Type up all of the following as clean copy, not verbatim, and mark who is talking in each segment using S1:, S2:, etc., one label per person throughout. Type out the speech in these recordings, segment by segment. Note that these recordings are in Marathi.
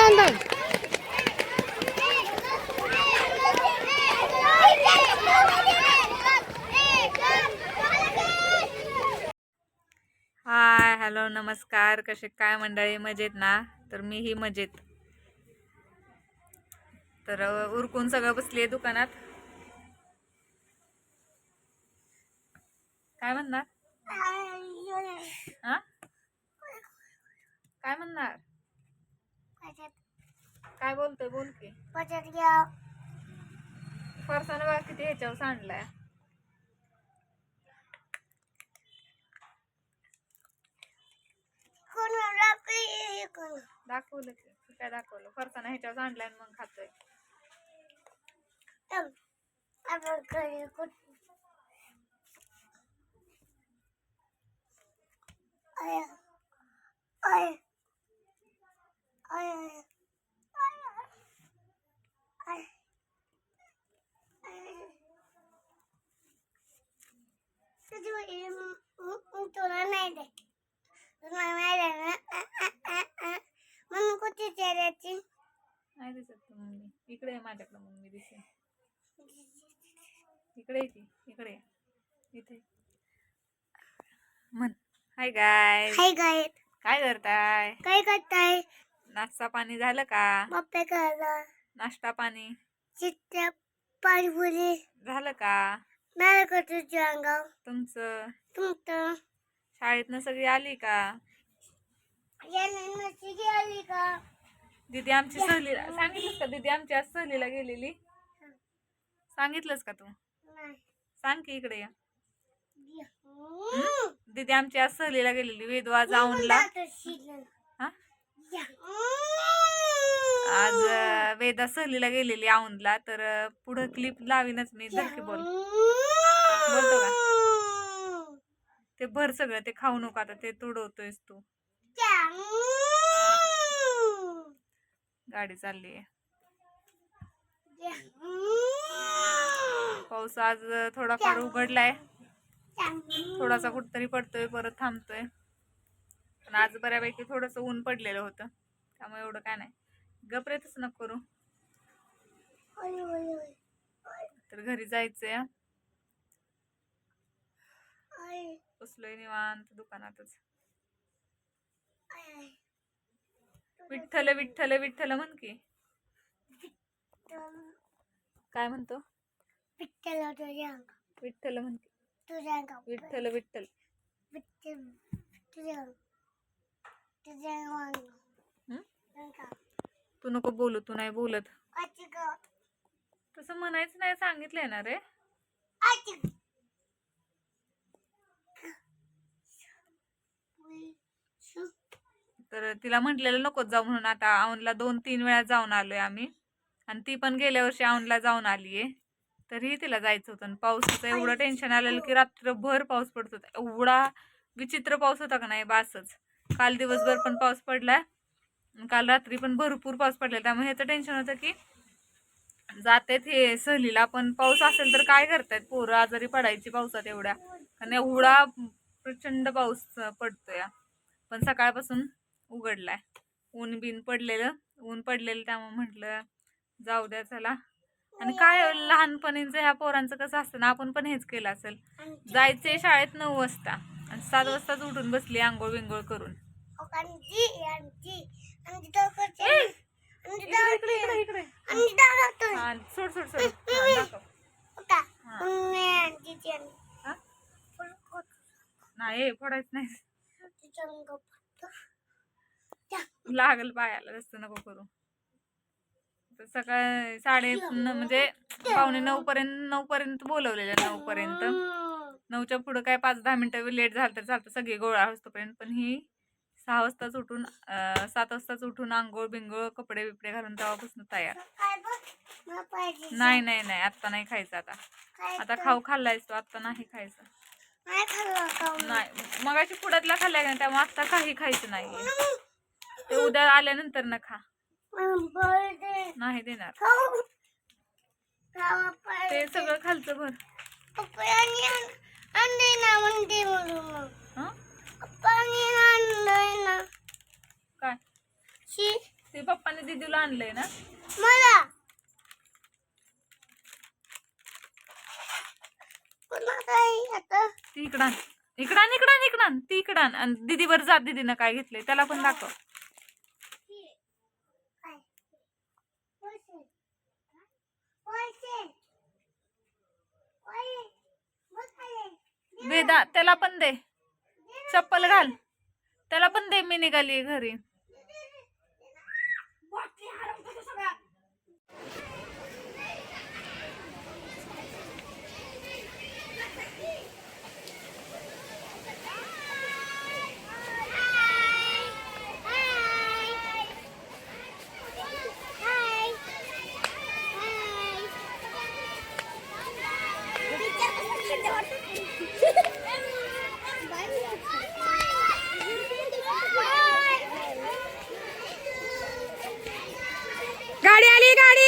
S1: हाय हॅलो नमस्कार. कसे काय मंडळी, मजेत ना? तर मी ही मजेत. तर उरकून सगळं बसली आहे दुकानात. काय म्हणणार? हा काय म्हणणार? काय बोलतोय? बोल की. फरसाण बघा किती ह्याच्यावर सांडलाय. दाखवलं की काय दाखवलं? फरसाण ह्याच्यावर सांडलाय मग खातोय.
S2: तुला नाही दे, तुला नाही दे. मम्मी कुठे चेहऱ्याची
S1: नाही दिसत मम्मी. इकडे आहे माझ्याकडे मम्मी दिसेल. इकडे ती इकडे इथे म्हण. हाय गाय.
S2: हाय गाय.
S1: काय करताय?
S2: काय करताय?
S1: नाश्ता पाणी झालं का?
S2: पप्पा खायला
S1: नाश्ता पाणी
S2: चित्त्या पाणीपुरी
S1: झालं का?
S2: मला तुझं अंगाव
S1: तुमचं
S2: तुमचं
S1: शाळेतनं सगळी आली का?
S2: नशी आली का?
S1: दीदी आमची सहलीला सांगितलंस का? दीदी आमची आज सहलीला गेलेली. सांगितलंस का तू?
S2: नाही.
S1: सांग की इकडे या. दीदी आमची आज सहलीला गेलेली. वेदवा जाऊनला हा आज वेदा सहलीला गेलेली औंधला. तर पुढं क्लिप लावीनच मी. धरकी बोल. बोलतो का? ते भर सगळं. ते खाऊ नको आता. ते तुडवतोयस तू. गाडी चालली आहे. पाऊस आज थोडाफार उघडलाय. थोडासा कुठतरी पडतोय परत थांबतोय. पण आज बऱ्यापैकी थोडस ऊन पडलेलं होतं. त्यामुळे एवढं काय नाही. गपरेतच नको करू. तर घरी जायचंय. बसलोय निवांत दुकानातच. विठ्ठल विठ्ठल विठ्ठल म्हण की. काय म्हणतो?
S2: विठ्ठल
S1: विठ्ठल म्हण की. विठ्ठल विठ्ठल तू नको बोलू. तू नाही बोलत. तसं म्हणायचं नाही. सांगितलंय ना रे. तर तिला म्हटलेलं नको जाऊ म्हणून. आता औंधला 2-3 वेळा जाऊन आलोय आम्ही. आणि ती पण गेल्या वर्षी औंधला जाऊन आलीये. तरीही तिला जायचं होतं. पावसाचं एवढं टेन्शन आलेलं की रात्रभर पाऊस पडत होता. एवढा विचित्र पाऊस होता का नाही बासच. काल दिवसभर पण पाऊस पडलाय. काल रात्री पण भरपूर पाऊस पडला. त्यामुळे ह्याचं टेन्शन होतं की जातात हे सहलीला. पण पाऊस असेल तर काय करतायत पोरं? आजारी पडायची पावसात एवढ्या. कारण एवढा प्रचंड पाऊस पडतोय. पण सकाळपासून उघडलाय. ऊन पडलेलं त्यामुळे म्हटलं जाऊ द्या चला. आणि काय लहानपणीच ह्या पोरांचं कसं असतं ना. आपण पण हेच केलं असेल. जायचे शाळेत 9 वाजता आणि 7 वाजताच उठून बसली आंघोळ बिंघोळ करून. इकडे सोड सोड सोड. नाही फोडायचं नाही. लागल पायाला. जास्त नको करू. तर सकाळ 9:30 म्हणजे 8:45 पर्यंत बोलवलेलं. 9 पर्यंत. 9च्या पुढं काय 5-10 मिनिटं लेट झालं तर चालतं. सगळे गोळा होतोपर्यंत. पण ही 6 वाजताच उठून 7 वाजताच उठून आंघोळ बिंघोळ कपडे बिपडे घालून तेव्हापासून तयार. नाही नाही नाही आत्ता नाही खायचं. आता खाऊ खाल्लायस तू. आत्ता नाही खायचं. नाही मगाशी पुढ्यातला खाल्लाय का? त्यामुळे आत्ता काही खायचं नाही. ते उद्या आल्यानंतर ना खा. नाही देणार. ते सगळं खालचं भर. काय ते पप्पाने दीदी तुला आणलंय ना?
S2: मला पुन्हा काय आता
S1: ती इकडं इकडं इकडं इकडं ती इकडं आणि दीदीवर जा, दीदीनं काय घेतलंय त्याला पण दाखव. वेदा त्याला पण दे, चप्पल घाल, त्याला पण दे, मी निघाली घरी. गाडी आली, गाडी.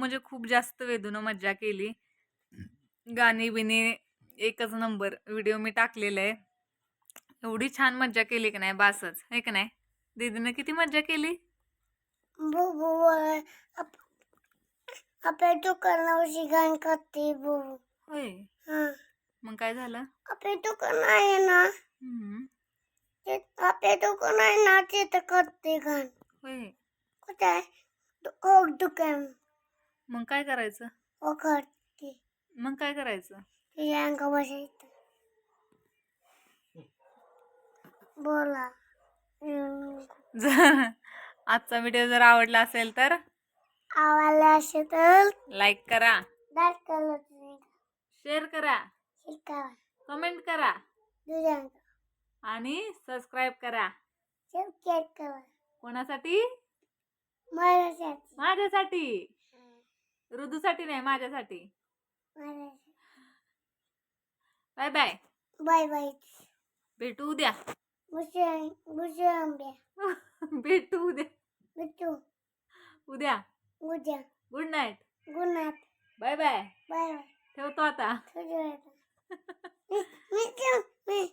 S1: म्हणजे खूप जास्त वेदून मज्जा केली. गाणी बिणी एकच नंबर. व्हिडिओ मी टाकलेला आहे. एवढी छान मज्जा केली की नाही बासच आहे की नाही. दीदीनं किती मज्जा केली.
S2: आपल्या दुकानावरची गाण करते बुबू.
S1: होय मग काय झालं?
S2: आपले दुकान आहे ना
S1: हम्म.
S2: ते आपले दुकान आहे ना तिथं करते घाण
S1: होय.
S2: कुठे आहे हो दुकान
S1: मग काय करायचं?
S2: हो करते
S1: मग काय करायचं?
S2: तिच्या अंगा बसायचं बोला
S1: जर आजचा व्हिडिओ जर आवडला असेल तर
S2: आवाला असे तर
S1: लाईक करा,
S2: दाट कलर
S1: शेअर करा,
S2: शिकावा
S1: कमेंट करा
S2: तुझ्या
S1: आणि सबस्क्राईब करा.
S2: केक करा
S1: कोणासाठी?
S2: माझ्यासाठी
S1: माझ्यासाठी. ऋदूसाठी नाही, माझ्यासाठी. Bye bye.
S2: बाय बाय
S1: भेटू उद्या.
S2: बुशे आंब्या
S1: भेटू उद्या.
S2: बिट्टू
S1: उद्या.
S2: उद्या
S1: good night.
S2: Good night
S1: bye bye.
S2: Bye bye
S1: ठेवतो आता.
S2: तुझ्या मी